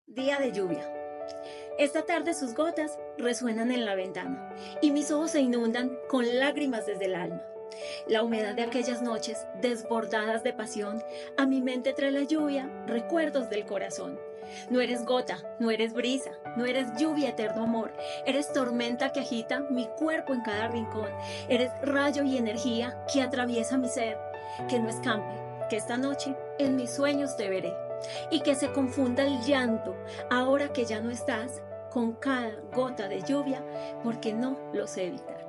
Día de lluvia. Esta tarde sus gotas resuenan en la ventana y mis ojos se inundan con lágrimas desde el alma. La humedad de aquellas noches, desbordadas de pasión, a mi mente trae la lluvia, recuerdos del corazón. No eres gota, no eres brisa, no eres lluvia, eterno amor. Eres tormenta que agita mi cuerpo en cada rincón. Eres rayo y energía que atraviesa mi ser. Que no escampe, que esta noche en mis sueños te veré. Y que se confunda el llanto, ahora que ya no estás, con cada gota de lluvia, porque no lo sé evitar.